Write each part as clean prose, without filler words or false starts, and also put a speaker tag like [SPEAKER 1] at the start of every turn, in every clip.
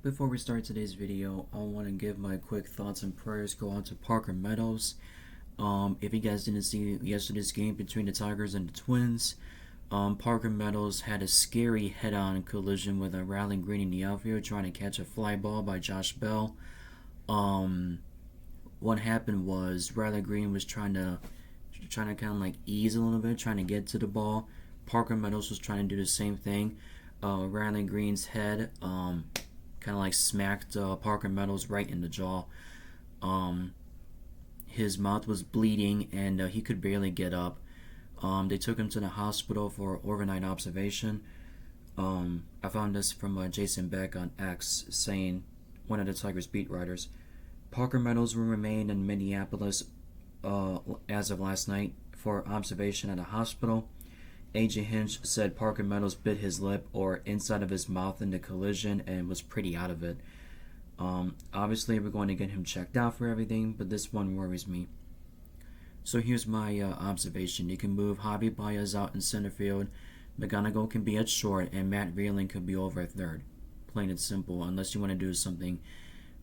[SPEAKER 1] Before we start today's video, I want to give my quick thoughts and prayers go out to Parker Meadows. If you guys didn't see yesterday's game between the Tigers and the Twins, Parker Meadows had a scary head-on collision with a Riley Greene in the outfield trying to catch a fly ball by Josh Bell. What happened was Riley Greene was trying to kind of like ease a little bit, trying to get to the ball. Parker Meadows was trying to do the same thing. Riley Greene's head kind of like smacked Parker Meadows right in the jaw. His mouth was bleeding and he could barely get up. They took him to the hospital for overnight observation. I found this from Jason Beck on X, saying, one of the Tigers beat writers, Parker Meadows will remain in Minneapolis as of last night for observation at a hospital. AJ Hinch said Parker Meadows bit his lip or inside of his mouth in the collision and was pretty out of it. Obviously, we're going to get him checked out for everything, but this one worries me. So here's my observation. You can move Javi Baez out in center field, McGonigal can be at short, and Matt Reeling could be over at third. Plain and simple, unless you want to do something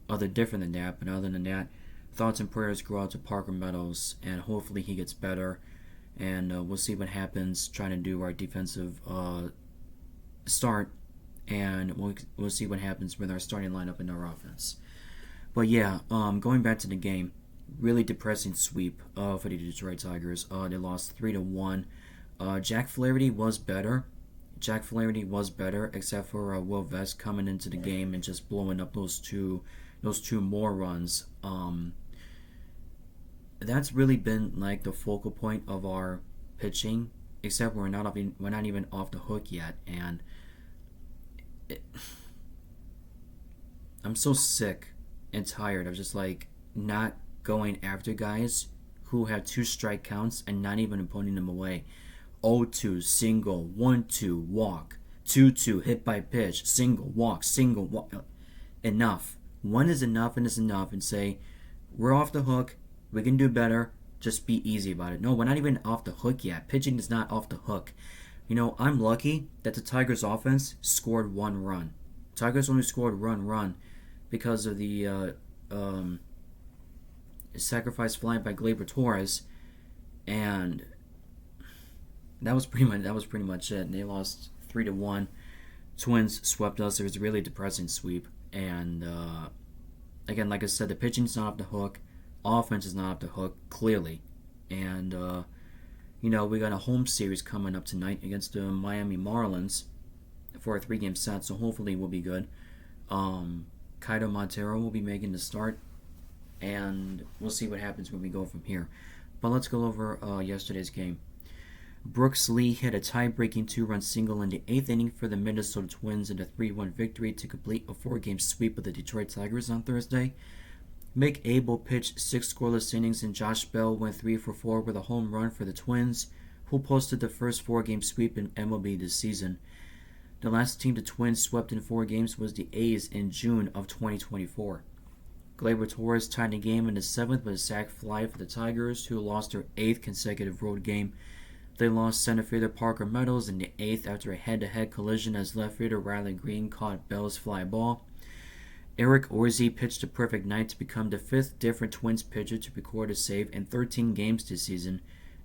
[SPEAKER 1] other different than that. But other than that, thoughts and prayers go out to Parker Meadows, and hopefully he gets better. And we'll see what happens trying to do our defensive start, and we'll see what happens with our starting lineup and our offense. But yeah, going back to the game, really depressing sweep for the Detroit Tigers. They lost 3-1. Jack Flaherty was better. Except for Will Vest coming into the game and just blowing up those two more runs. That's really been like the focal point of our pitching, except we're not even off the hook yet, and I'm so sick and tired of just like not going after guys who have 2 strike counts and not even putting them away. 0-2 single, 1-2 walk, 2-2 hit by pitch, single walk. Enough. One is enough and is enough, and say we're off the hook. We can do better. Just be easy about it. No, we're not even off the hook yet. Pitching is not off the hook. You know, I'm lucky that the Tigers' offense scored 1 run. Tigers only scored 1 run because of the sacrifice fly by Gleyber Torres, and that was pretty much it. They lost 3-1. Twins swept us. It was a really depressing sweep. And again, like I said, the pitching's not off the hook. Offense is not off the hook, clearly. And, we got a home series coming up tonight against the Miami Marlins for a 3-game set, so hopefully we'll be good. Kaido Montero will be making the start, and we'll see what happens when we go from here. But let's go over yesterday's game. Brooks Lee hit a tie-breaking 2-run single in the 8th inning for the Minnesota Twins in a 3-1 victory to complete a 4-game sweep of the Detroit Tigers on Thursday. Mick Abel pitched 6 scoreless innings, and Josh Bell went 3 for 4 with a home run for the Twins, who posted the first 4-game sweep in MLB this season. The last team the Twins swept in 4 games was the A's in June of 2024. Gleyber Torres tied the game in the 7th with a sac fly for the Tigers, who lost their 8th consecutive road game. They lost center fielder Parker Meadows in the 8th after a head-to-head collision as left fielder Riley Greene caught Bell's fly ball. Eric Orzi pitched a perfect night to become the 5th different Twins pitcher to record a save in 13 games this season,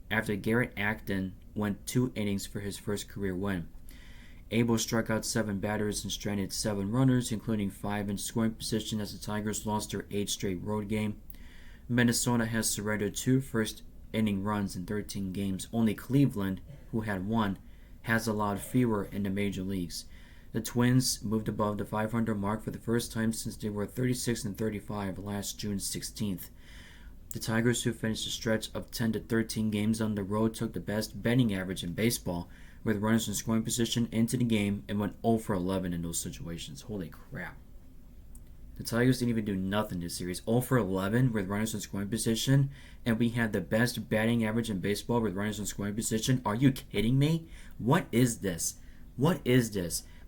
[SPEAKER 1] after Garrett Acton went 2 innings for his first career win. Abel struck out 7 batters and stranded 7 runners, including 5 in scoring position as the Tigers lost their 8th straight road game. Minnesota has surrendered 2 first-inning runs in 13 games. Only Cleveland, who had 1, has allowed fewer in the major leagues. The Twins moved above the 500 mark for the first time since they were 36-35 last June 16th. The Tigers, who finished a stretch of 10-13 games on the road, took the best betting average in baseball, with runners in scoring position into the game, and went 0 for 11 in those situations. Holy crap. The Tigers didn't even do nothing this series. 0 for 11 with runners in scoring position, and we had the best batting average in baseball with runners in scoring position. Are you kidding me? What is this?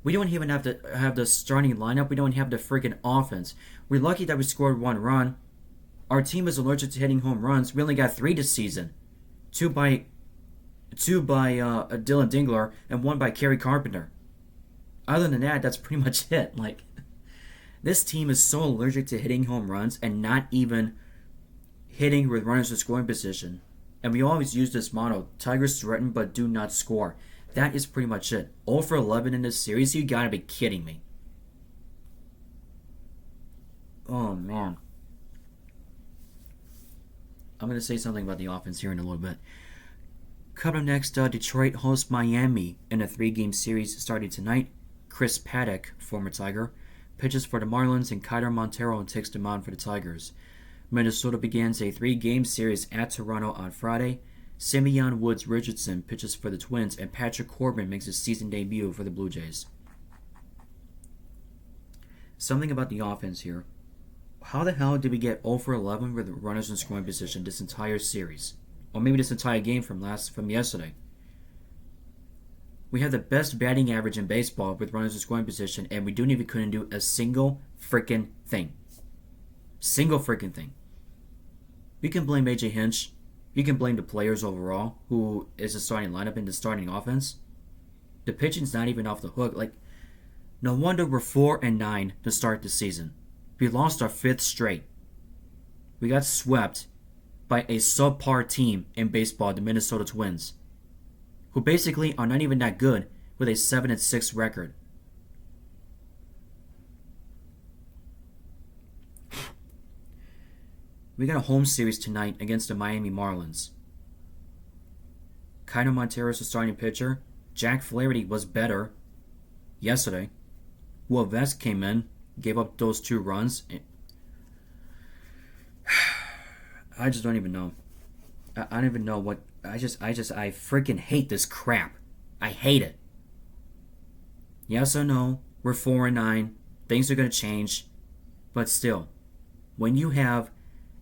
[SPEAKER 1] We don't even have to have the starting lineup. We don't have the freaking offense. We're lucky that we scored 1 run. Our team is allergic to hitting home runs. We only got 3 this season. 2 by Dylan Dingler and 1 by Kerry Carpenter. Other than that, that's pretty much it. Like, This team is so allergic to hitting home runs and not even hitting with runners in scoring position. And we always use this motto: Tigers threaten but do not score. That is pretty much it. 0 for 11 in this series? You gotta be kidding me. Oh, man. I'm going to say something about the offense here in a little bit. Coming up next, Detroit hosts Miami in a 3-game series starting tonight. Chris Paddock, former Tiger, pitches for the Marlins, and Kailer Montero takes the mound for the Tigers. Minnesota begins a 3-game series at Toronto on Friday. Simeon Woods Richardson pitches for the Twins, and Patrick Corbin makes his season debut for the Blue Jays. Something about the offense here. How the hell did we get 0 for 11 with runners in scoring position this entire series? Or maybe this entire game from yesterday. We have the best batting average in baseball with runners in scoring position, and we couldn't do a single freaking thing. Single freaking thing. You can blame AJ Hinch. You can blame the players overall, who is the starting lineup in the starting offense. The pitching's not even off the hook. No wonder we're 4-9 to start the season. We lost our 5th straight. We got swept by a subpar team in baseball, the Minnesota Twins, who basically are not even that good with a 7-6 record. We got a home series tonight against the Miami Marlins. Kailer Montero is the starting pitcher. Jack Flaherty was better yesterday. Will Vest came in, gave up those 2 runs. I just don't even know. I don't even know what. I freaking hate this crap. I hate it. Yes or no, we're 4-9. Things are going to change. But still, when you have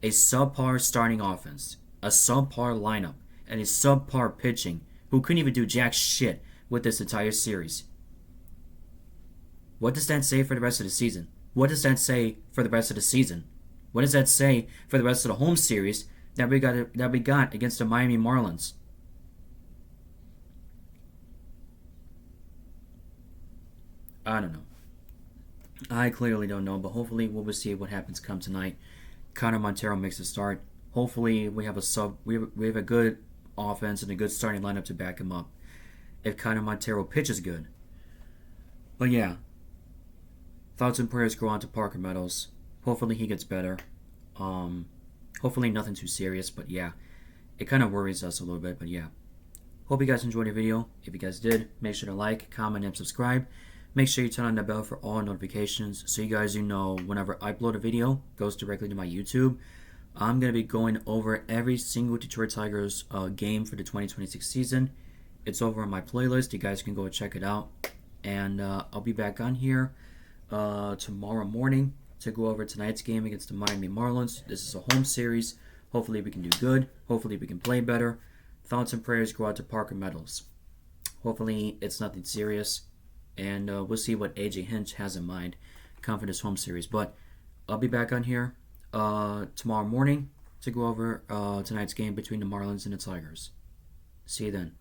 [SPEAKER 1] a subpar starting offense, a subpar lineup, and a subpar pitching who couldn't even do jack shit with this entire series, what does that say for the rest of the season? What does that say for the rest of the season? What does that say for the rest of the home series that we got against the Miami Marlins? I don't know. I clearly don't know, but hopefully we'll see what happens come tonight. Kailer Montero makes a start. Hopefully we have a good offense and a good starting lineup to back him up if Kailer Montero pitches good. But yeah, thoughts and prayers go on to Parker Meadows. Hopefully he gets better. Hopefully nothing too serious, but yeah, it kind of worries us a little bit, but yeah. Hope you guys enjoyed the video. If you guys did, make sure to like, comment, and subscribe. Make sure you turn on the bell for all notifications so you guys know whenever I upload a video, it goes directly to my YouTube. I'm going to be going over every single Detroit Tigers game for the 2026 season. It's over on my playlist. You guys can go check it out. And I'll be back on here tomorrow morning to go over tonight's game against the Miami Marlins. This is a home series. Hopefully we can do good. Hopefully we can play better. Thoughts and prayers go out to Parker Meadows. Hopefully it's nothing serious. And we'll see what AJ Hinch has in mind come for this home series. But I'll be back on here tomorrow morning to go over tonight's game between the Marlins and the Tigers. See you then.